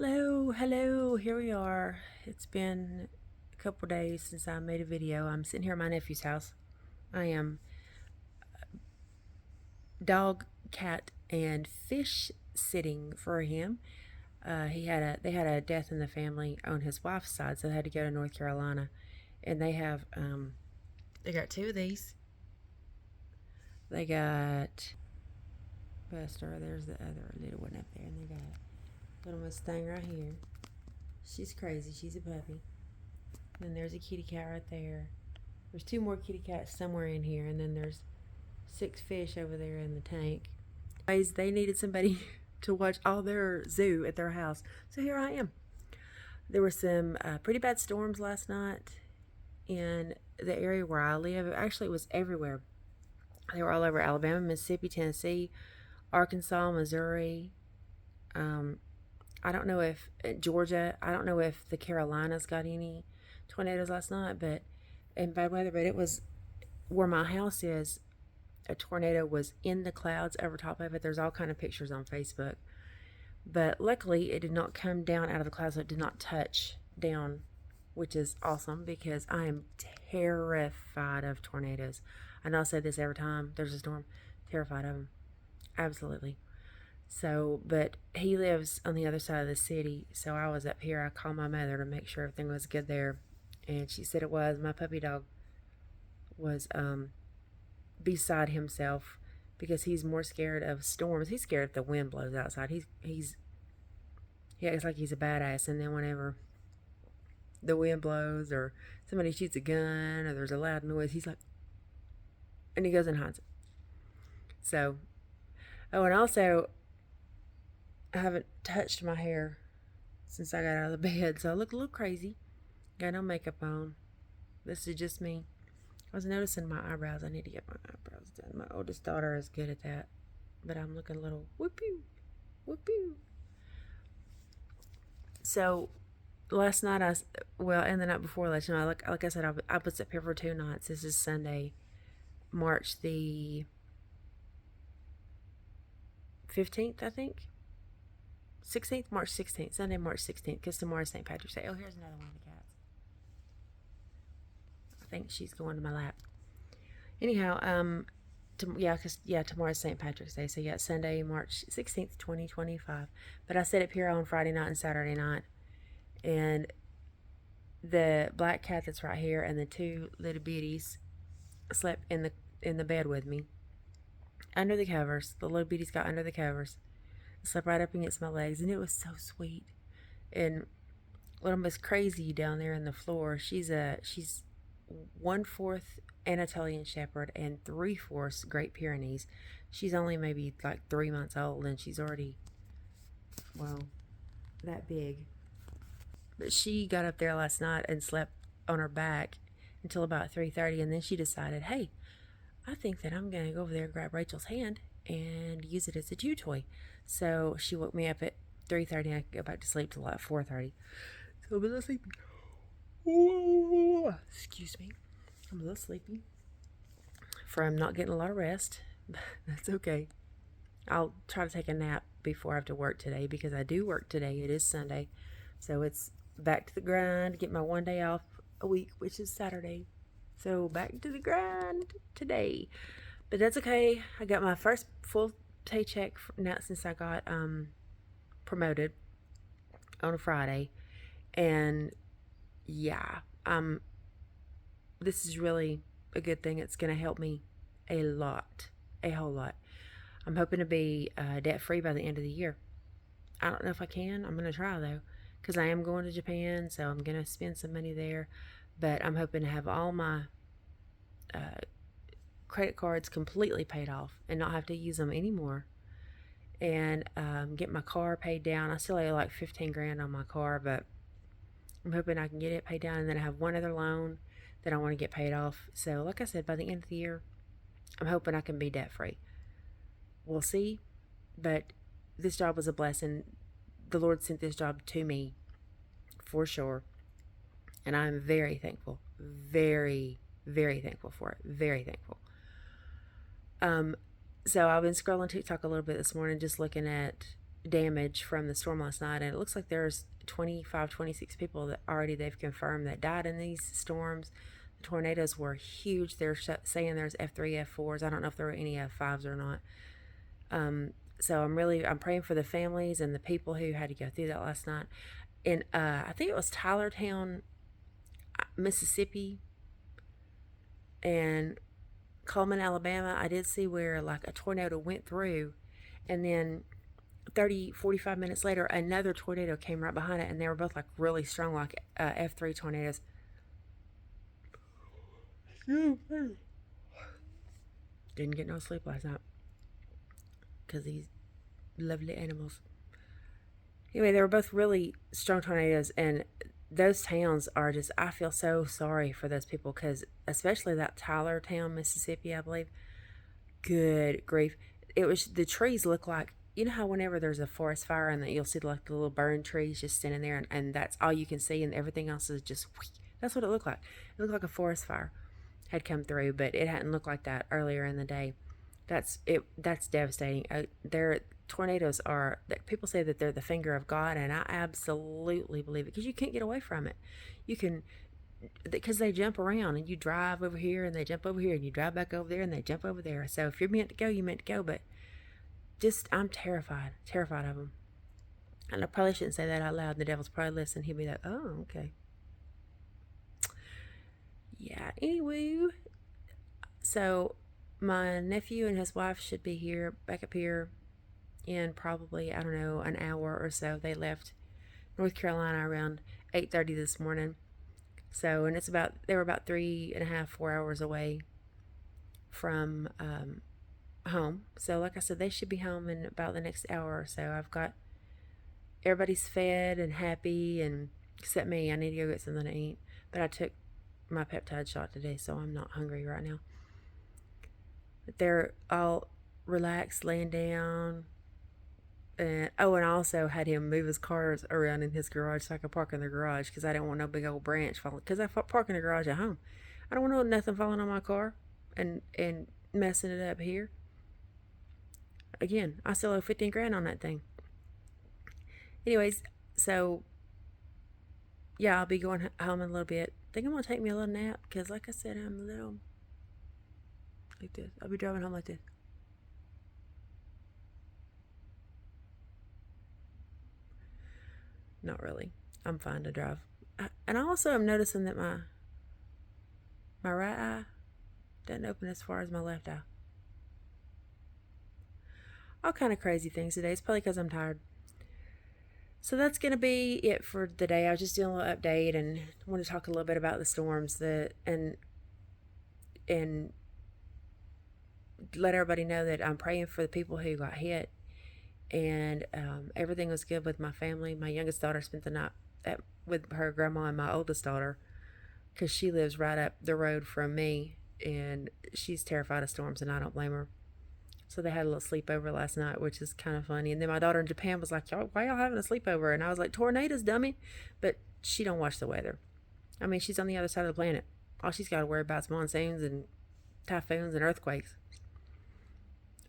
Hello, here we are. It's been a couple days since I made a video. I'm sitting here at my nephew's house. I am dog, cat, and fish sitting for him. They had a death in the family on his wife's side, so they had to go to North Carolina, and they got two of these. They got Buster. There's the other little one up there, and they got little Mustang right here. She's crazy. She's a puppy. Then there's a kitty cat right there. There's two more kitty cats somewhere in here, and then there's 6 fish over there in the tank. Anyways, they needed somebody to watch all their zoo at their house, so here I am. There were some pretty bad storms last night in the area where I live. Actually, it was everywhere. They were all over Alabama, Mississippi, Tennessee, Arkansas, Missouri. I don't know if Georgia. I don't know if the Carolinas got any tornadoes last night, but and bad weather. But it was where my house is. A tornado was in the clouds over top of it. There's all kind of pictures on Facebook, but luckily it did not come down out of the clouds. So it did not touch down, which is awesome because I am terrified of tornadoes. I know I say this every time there's a storm. Terrified of them, absolutely. So, but he lives on the other side of the city. So I was up here. I called my mother to make sure everything was good there. And she said it was. My puppy dog was beside himself because he's more scared of storms. He's scared if the wind blows outside. He acts like he's a badass. And then whenever the wind blows or somebody shoots a gun or there's a loud noise, he's like, and he goes and hides it. So, oh, and also, I haven't touched my hair since I got out of the bed, so I look a little crazy. Got no makeup on. This is just me. I was noticing my eyebrows. I need to get my eyebrows done. My oldest daughter is good at that, but I'm looking a little whoop-pew, whoop-pew. So last night, and the night before last night, like I said, I was up here for 2 nights. This is Sunday, March the 15th, I think. 16th, March 16th, Sunday, March 16th, because tomorrow's St. Patrick's Day. Oh, here's another one of the cats. I think she's going to my lap. Anyhow, tomorrow's St. Patrick's Day. So, yeah, Sunday, March 16th, 2025. But I set up here on Friday night and Saturday night. And the black cat that's right here and the 2 little bitties slept in the bed with me. Under the covers. The little bitties got under the covers. Slept right up against my legs, and it was so sweet. And little Miss Crazy down there on the floor, she's 1/4 Anatolian Shepherd and 3/4 Great Pyrenees. She's only maybe like 3 months old, and she's already, well, that big. But she got up there last night and slept on her back until about 3:30, and then she decided, hey, I think that I'm gonna go over there and grab Rachel's hand and use it as a chew toy. So she woke me up at 3:30 and I could go back to sleep till like 4:30. So I'm a little sleepy. Excuse me. I'm a little sleepy from not getting a lot of rest. That's okay. I'll try to take a nap before I have to work today because I do work today. It is Sunday. So it's back to the grind. Get my 1 day off a week, which is Saturday. So back to the grind today. But that's okay. I got my first full paycheck now since I got promoted on a Friday. And yeah, this is really a good thing. It's going to help me a lot, a whole lot. I'm hoping to be debt free by the end of the year. I don't know if I can. I'm going to try though, because I am going to Japan, so I'm going to spend some money there. But I'm hoping to have all my credit cards completely paid off and not have to use them anymore, and get my car paid down. I still owe like 15 grand on my car, but I'm hoping I can get it paid down, and then I have one other loan that I want to get paid off. So like I said, by the end of the year, I'm hoping I can be debt free. We'll see, but this job was a blessing. The Lord sent this job to me for sure, and I'm very thankful. Very, very thankful for it. Very thankful. So I've been scrolling TikTok a little bit this morning, just looking at damage from the storm last night, and it looks like there's 25, 26 people that already they've confirmed that died in these storms. The tornadoes were huge. They're saying there's F3, F4s. I don't know if there were any F5s or not. So I'm praying for the families and the people who had to go through that last night. And I think it was Tylertown, Mississippi, and Coleman, Alabama. I did see where like a tornado went through, and then 30, 45 minutes later, another tornado came right behind it, and they were both like really strong, like F3 tornadoes. Didn't get no sleep last night because these lovely animals. Anyway, they were both really strong tornadoes, and those towns are just, I feel so sorry for those people, because especially that Tylertown, Mississippi, I believe. Good grief. It was, the trees look like, you know how whenever there's a forest fire and that you'll see like the little burned trees just standing there, and that's all you can see, and everything else is just, that's what it looked like. It looked like a forest fire had come through, but it hadn't looked like that earlier in the day. That's devastating. Their tornadoes are, people say that they're the finger of God, and I absolutely believe it, because you can't get away from it. You can, because they jump around, and you drive over here and they jump over here, and you drive back over there and they jump over there. So if you're meant to go, you're meant to go. But just, I'm terrified of them. And I probably shouldn't say that out loud. The devil's probably listening. He'll be like, oh, okay. Yeah, anyway. So my nephew and his wife should be here, back up here, in probably, I don't know, an hour or so. They left North Carolina around 8:30 this morning. So, and they were about 3.5, 4 hours away from home. So, like I said, they should be home in about the next hour or so. I've got, everybody's fed and happy, and except me. I need to go get something to eat. But I took my peptide shot today, so I'm not hungry right now. But they're all relaxed, laying down. And I also had him move his cars around in his garage so I could park in the garage, because I didn't want no big old branch falling. Because I park in the garage at home. I don't want nothing falling on my car and messing it up here. Again, I still owe 15 grand on that thing. Anyways, so yeah, I'll be going home in a little bit. I think I'm going to take me a little nap, because like I said, I'm a little like this. I'll be driving home like this. Not really. I'm fine to drive. And I also am noticing that my right eye doesn't open as far as my left eye. All kind of crazy things today. It's probably because I'm tired. So that's going to be it for the day. I was just doing a little update, and I want to talk a little bit about the storms and let everybody know that I'm praying for the people who got hit, and everything was good with my family. My youngest daughter spent the night with her grandma, and my oldest daughter, because she lives right up the road from me, and she's terrified of storms, and I don't blame her. So they had a little sleepover last night, which is kind of funny. And then my daughter in Japan was like, why y'all having a sleepover? And I was like, tornadoes, dummy. But she don't watch the weather. I mean, she's on the other side of the planet. All she's got to worry about is monsoons and typhoons and earthquakes.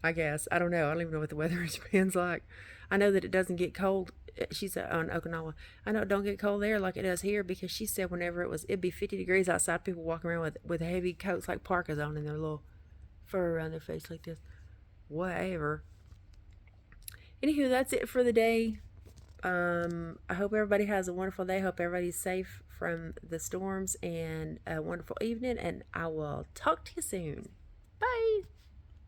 I guess. I don't know. I don't even know what the weather in Japan's like. I know that it doesn't get cold. She's on Okinawa. I know it don't get cold there like it does here, because she said whenever it'd be 50 degrees outside, people walking around with heavy coats like parkas on, and their little fur around their face like this. Whatever. Anywho, that's it for the day. I hope everybody has a wonderful day. Hope everybody's safe from the storms, and a wonderful evening. And I will talk to you soon. Bye.